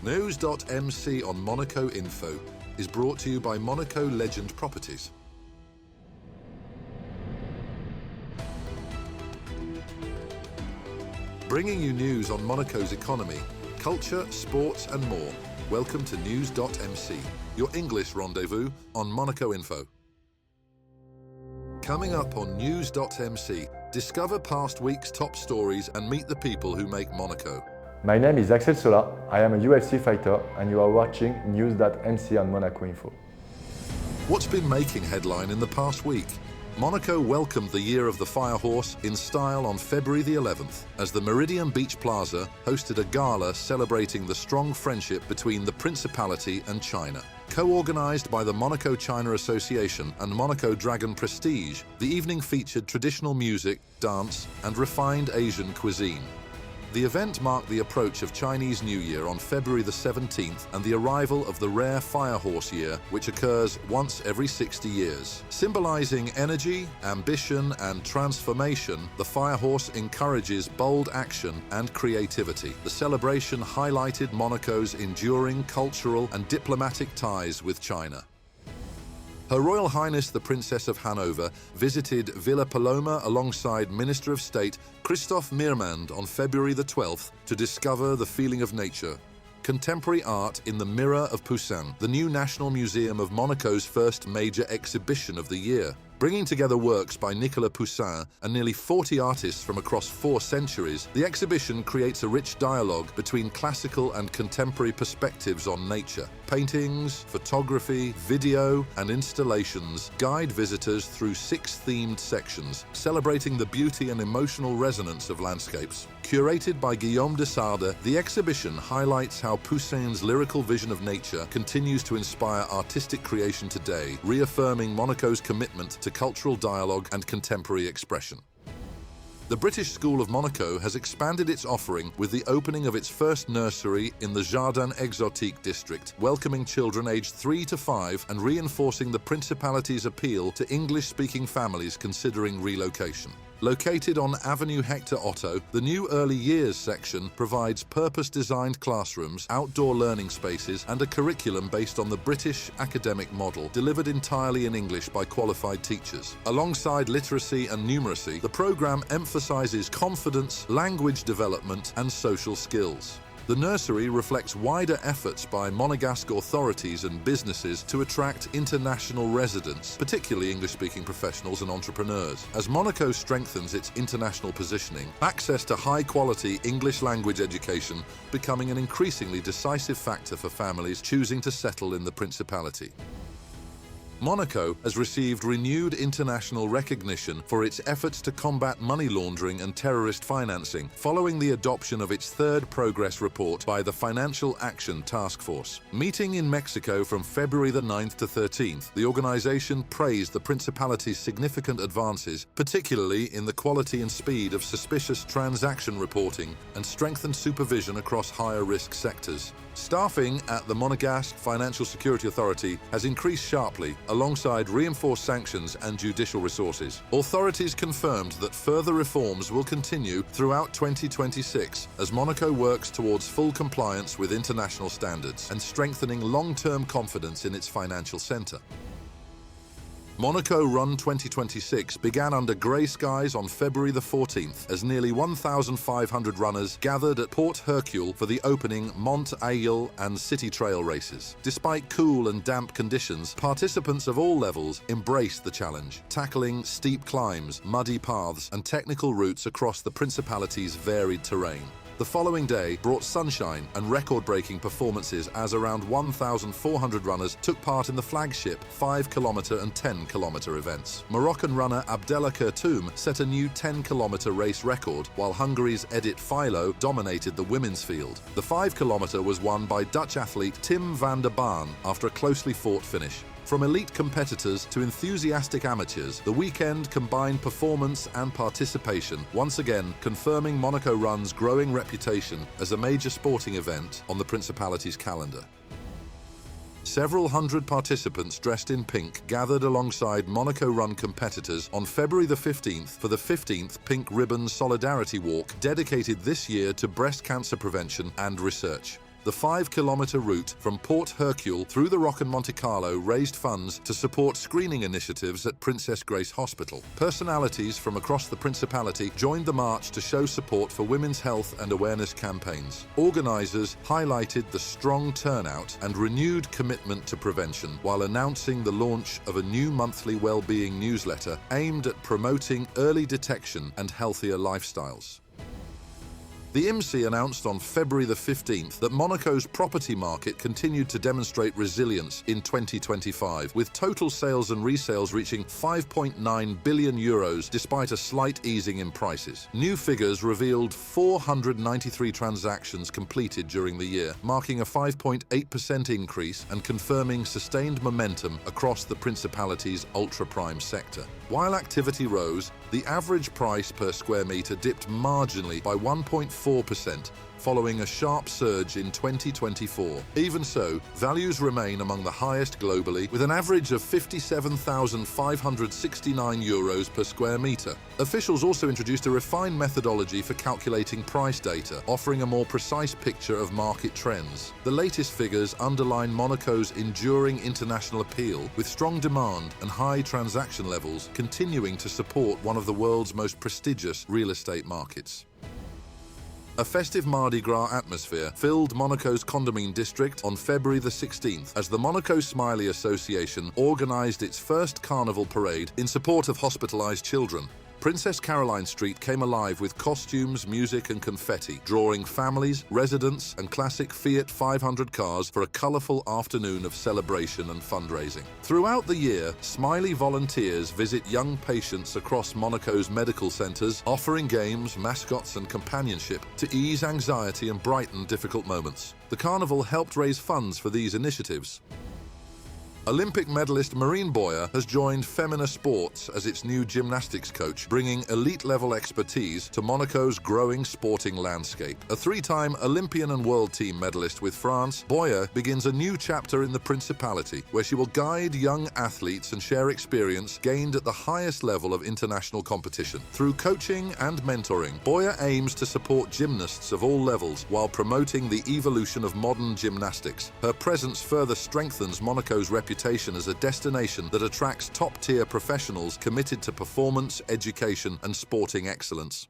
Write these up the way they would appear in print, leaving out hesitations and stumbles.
NEWS.MC on Monaco Info is brought to you by Monaco Legend Properties. Bringing you news on Monaco's economy, culture, sports and more. Welcome to NEWS.MC, your English rendezvous on Monaco Info. Coming up on NEWS.MC, discover past week's top stories and meet the people who make Monaco. My name is Axel Sola, I am a UFC fighter and you are watching NEWS.MC on Monaco Info. What's been making headline in the past week? Monaco welcomed the Year of the Fire Horse in style on February the 11th as the Méridien Beach Plaza hosted a gala celebrating the strong friendship between the Principality and China. Co-organised by the Monaco-China Association and Monaco Dragon Prestige, the evening featured traditional music, dance and refined Asian cuisine. The event marked the approach of Chinese New Year on February the 17th and the arrival of the rare Fire Horse Year, which occurs once every 60 years. Symbolising energy, ambition and transformation, the Fire Horse encourages bold action and creativity. The celebration highlighted Monaco's enduring cultural and diplomatic ties with China. Her Royal Highness the Princess of Hanover visited Villa Paloma alongside Minister of State Christophe Mirmand on February the 12th to discover the feeling of nature. Contemporary art in the Mirror of Poussin, the new National Museum of Monaco's first major exhibition of the year. Bringing together works by Nicolas Poussin and nearly 40 artists from across 4 centuries, the exhibition creates a rich dialogue between classical and contemporary perspectives on nature. Paintings, photography, video and installations guide visitors through 6 themed sections, celebrating the beauty and emotional resonance of landscapes. Curated by Guillaume de Sarde, the exhibition highlights how Poussin's lyrical vision of nature continues to inspire artistic creation today, reaffirming Monaco's commitment to cultural dialogue and contemporary expression. The British School of Monaco has expanded its offering with the opening of its first nursery in the Jardin Exotique district, welcoming children aged 3 to 5 and reinforcing the Principality's appeal to English-speaking families considering relocation. Located on Avenue Hector Otto, the new Early Years section provides purpose-designed classrooms, outdoor learning spaces and a curriculum based on the British academic model, delivered entirely in English by qualified teachers. Alongside literacy and numeracy, the programme emphasises confidence, language development and social skills. The nursery reflects wider efforts by Monegasque authorities and businesses to attract international residents, particularly English-speaking professionals and entrepreneurs. As Monaco strengthens its international positioning, access to high-quality English language education becoming an increasingly decisive factor for families choosing to settle in the Principality. Monaco has received renewed international recognition for its efforts to combat money laundering and terrorist financing following the adoption of its 3rd progress report by the Financial Action Task Force. Meeting in Mexico from February the 9th to 13th, the organization praised the Principality's significant advances, particularly in the quality and speed of suspicious transaction reporting and strengthened supervision across higher-risk sectors. Staffing at the Monegasque Financial Security Authority has increased sharply alongside reinforced sanctions and judicial resources. Authorities confirmed that further reforms will continue throughout 2026 as Monaco works towards full compliance with international standards and strengthening long-term confidence in its financial centre. Monaco Run 2026 began under grey skies on February the 14th as nearly 1,500 runners gathered at Port Hercule for the opening Mont Aigul and City Trail races. Despite cool and damp conditions, participants of all levels embraced the challenge, tackling steep climbs, muddy paths and technical routes across the Principality's varied terrain. The following day brought sunshine and record-breaking performances as around 1,400 runners took part in the flagship 5-kilometre and 10-kilometre events. Moroccan runner Abdella Kurtoum set a new 10-kilometre race record, while Hungary's Edith Philo dominated the women's field. The 5-kilometre was won by Dutch athlete Tim van der Baan after a closely fought finish. From elite competitors to enthusiastic amateurs, the weekend combined performance and participation, once again confirming Monaco Run's growing reputation as a major sporting event on the Principality's calendar. Several hundred participants dressed in pink gathered alongside Monaco Run competitors on February the 15th for the 15th Pink Ribbon Solidarity Walk dedicated this year to breast cancer prevention and research. The 5-kilometre route from Port Hercule through the Rock and Monte Carlo raised funds to support screening initiatives at Princess Grace Hospital. Personalities from across the Principality joined the march to show support for women's health and awareness campaigns. Organisers highlighted the strong turnout and renewed commitment to prevention while announcing the launch of a new monthly well-being newsletter aimed at promoting early detection and healthier lifestyles. The IMSI announced on February the 15th that Monaco's property market continued to demonstrate resilience in 2025, with total sales and resales reaching 5.9 billion euros despite a slight easing in prices. New figures revealed 493 transactions completed during the year, marking a 5.8% increase and confirming sustained momentum across the Principality's ultra-prime sector. While activity rose, the average price per square metre dipped marginally by 1.4%, following a sharp surge in 2024. Even so, values remain among the highest globally, with an average of 57,569 euros per square metre. Officials also introduced a refined methodology for calculating price data, offering a more precise picture of market trends. The latest figures underline Monaco's enduring international appeal, with strong demand and high transaction levels continuing to support one of the world's most prestigious real estate markets. A festive Mardi Gras atmosphere filled Monaco's Condamine district on February the 16th as the Monaco Smiley Association organised its first carnival parade in support of hospitalised children. Princess Caroline Street came alive with costumes, music and confetti, drawing families, residents and classic Fiat 500 cars for a colourful afternoon of celebration and fundraising. Throughout the year, Smiley volunteers visit young patients across Monaco's medical centres, offering games, mascots and companionship to ease anxiety and brighten difficult moments. The carnival helped raise funds for these initiatives. Olympic medalist Marine Boyer has joined Femina Sports as its new gymnastics coach, bringing elite-level expertise to Monaco's growing sporting landscape. A 3-time Olympian and world team medalist with France, Boyer begins a new chapter in the Principality, where she will guide young athletes and share experience gained at the highest level of international competition. Through coaching and mentoring, Boyer aims to support gymnasts of all levels while promoting the evolution of modern gymnastics. Her presence further strengthens Monaco's reputation as a destination that attracts top-tier professionals committed to performance, education and sporting excellence.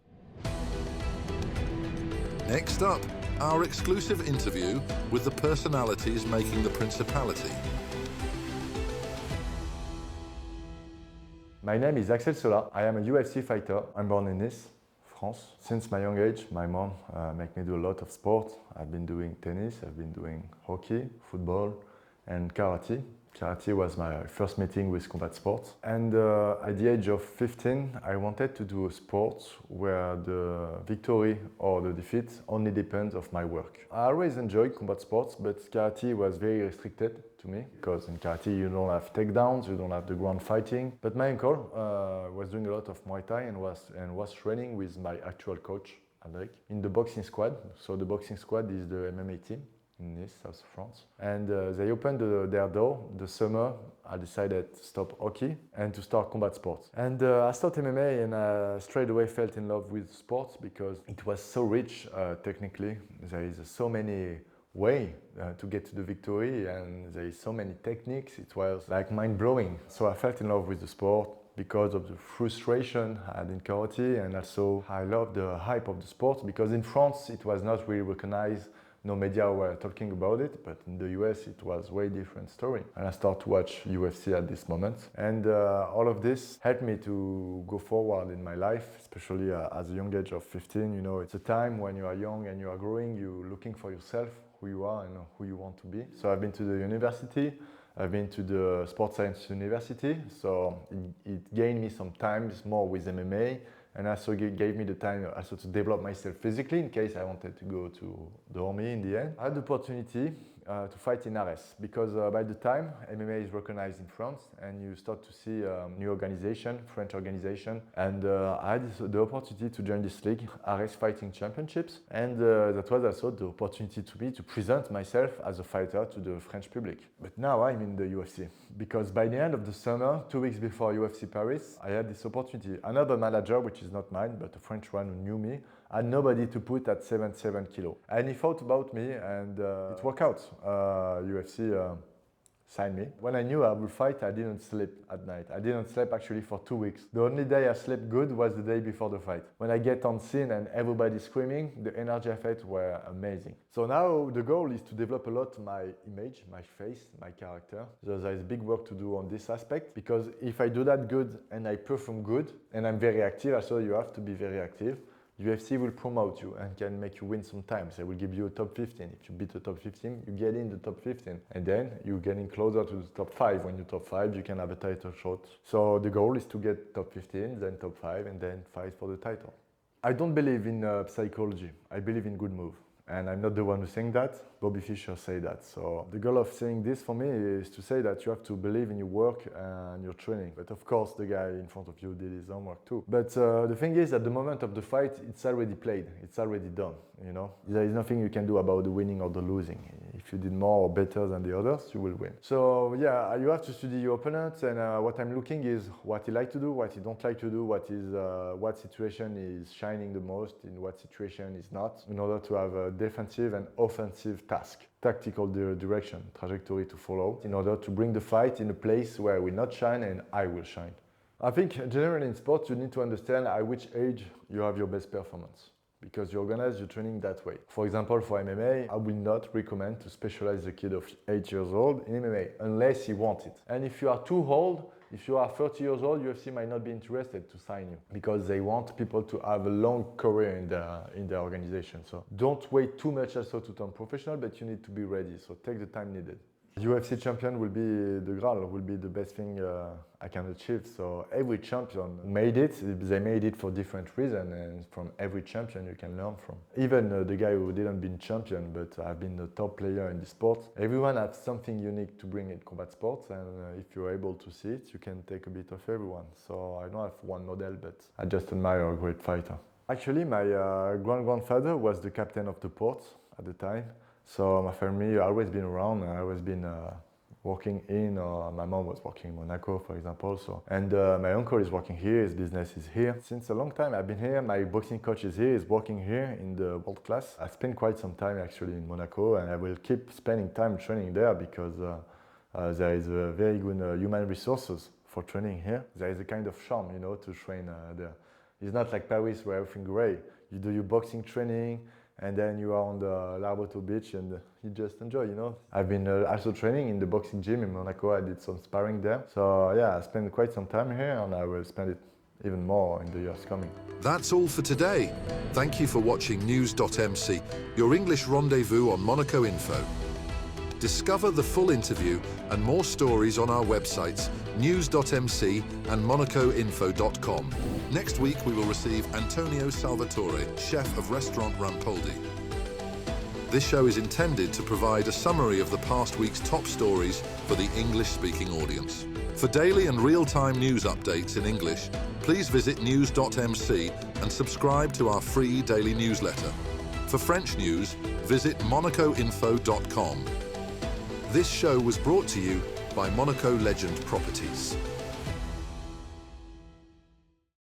Next up, our exclusive interview with the personalities making the Principality. My name is Axel Sola. I am a UFC fighter. I'm born in Nice, France. Since my young age, my mom made me do a lot of sport. I've been doing tennis, I've been doing hockey, football and karate. Karate was my first meeting with combat sports. And at the age of 15, I wanted to do a sport where the victory or the defeat only depends on my work. I always enjoyed combat sports, but karate was very restricted to me, because in karate you don't have takedowns, you don't have the ground fighting. But my uncle was doing a lot of Muay Thai and was training with my actual coach, André, in the boxing squad. So the boxing squad is the MMA team in Nice, South France. And they opened their door the summer. I decided to stop hockey and to start combat sports. And I started MMA and I straight away fell in love with sports because it was so rich technically. There is so many ways to get to the victory and there is so many techniques. It was like mind-blowing. So I fell in love with the sport because of the frustration I had in karate, and also I loved the hype of the sport because in France it was not really recognized. No media were talking about it, but in the US it was a way different story. And I started to watch UFC at this moment. And all of this helped me to go forward in my life, especially at a young age of 15. You know, it's a time when you are young and you are growing, you're looking for yourself, who you are and who you want to be. So I've been to the university, I've been to the Sports Science University, so it gained me some time more with MMA. And also gave me the time also to develop myself physically in case I wanted to go to the army in the end. I had the opportunity to fight in Highness because by the time MMA is recognized in France and you start to see new organization, French organization, and I had the opportunity to join this league, Highness Fighting Championships, and that was also the opportunity to me to present myself as a fighter to the French public. But now I'm in the UFC because by the end of the summer, 2 weeks before UFC Paris, I had this opportunity. Another manager, which is not mine, but a French one who knew me, I had nobody to put at 77 kilo. And he thought about me, and it worked out. UFC signed me. When I knew I would fight, I didn't sleep at night. I didn't sleep actually for 2 weeks. The only day I slept good was the day before the fight. When I get on scene and everybody's screaming, the energy I felt were amazing. So now the goal is to develop a lot my image, my face, my character. So there is big work to do on this aspect, because if I do that good and I perform good and I'm very active, so you have to be very active. UFC will promote you and can make you win sometimes. They will give you a top 15. If you beat the top 15, you get in the top 15. And then you're getting closer to the top 5. When you're top 5, you can have a title shot. So the goal is to get top 15, then top 5, and then fight for the title. I don't believe in psychology. I believe in good move. And I'm not the one who's saying that. Bobby Fischer said that. So the goal of saying this for me is to say that you have to believe in your work and your training. But of course, the guy in front of you did his homework too. But the thing is, at the moment of the fight, it's already played. It's already done, you know. There is nothing you can do about the winning or the losing. If you did more or better than the others, you will win. So yeah, you have to study your opponent. And what I'm looking is what he like to do, what he don't like to do, what situation is shining the most, in what situation is not, in order to have a defensive and offensive task, tactical direction, trajectory to follow, in order to bring the fight in a place where we not shine and I will shine. I think generally in sports you need to understand at which age you have your best performance, because you organize your training that way. For example, for MMA, I will not recommend to specialize a kid of 8 years old in MMA unless he wants it. And if you are too old, if you are 30 years old, UFC might not be interested to sign you, because they want people to have a long career in their organization. So don't wait too much also to turn professional, but you need to be ready. So take the time needed. UFC champion will be the Graal, will be the best thing I can achieve. So every champion made it, they made it for different reasons, and from every champion you can learn from. Even the guy who didn't be champion, but have been the top player in the sport, everyone has something unique to bring in combat sports, and if you're able to see it, you can take a bit of everyone. So I don't have one model, but I just admire a great fighter. Actually, my grandfather was the captain of the port at the time. So my family always been around, I always been working in, my mom was working in Monaco, for example. So, and my uncle is working here, his business is here. Since a long time I've been here, my boxing coach is here, he's working here in the world class. I spent quite some time actually in Monaco, and I will keep spending time training there, because there is very good human resources for training here. There is a kind of charm, you know, to train there. It's not like Paris where everything great. You do your boxing training, and then you are on the Larboto beach and you just enjoy, you know. I've been also training in the boxing gym in Monaco. I did some sparring there. So yeah, I spent quite some time here, and I will spend it even more in the years coming. That's all for today. Thank you for watching News.MC, your English rendezvous on Monaco Info. Discover the full interview and more stories on our websites, News.MC and MonacoInfo.com. Next week we will receive Antonio Salvatore, chef of restaurant Rampoldi. This show is intended to provide a summary of the past week's top stories for the English-speaking audience. For daily and real-time news updates in English, please visit News.MC and subscribe to our free daily newsletter. For French news, visit MonacoInfo.com. This show was brought to you by Monaco Legend Properties.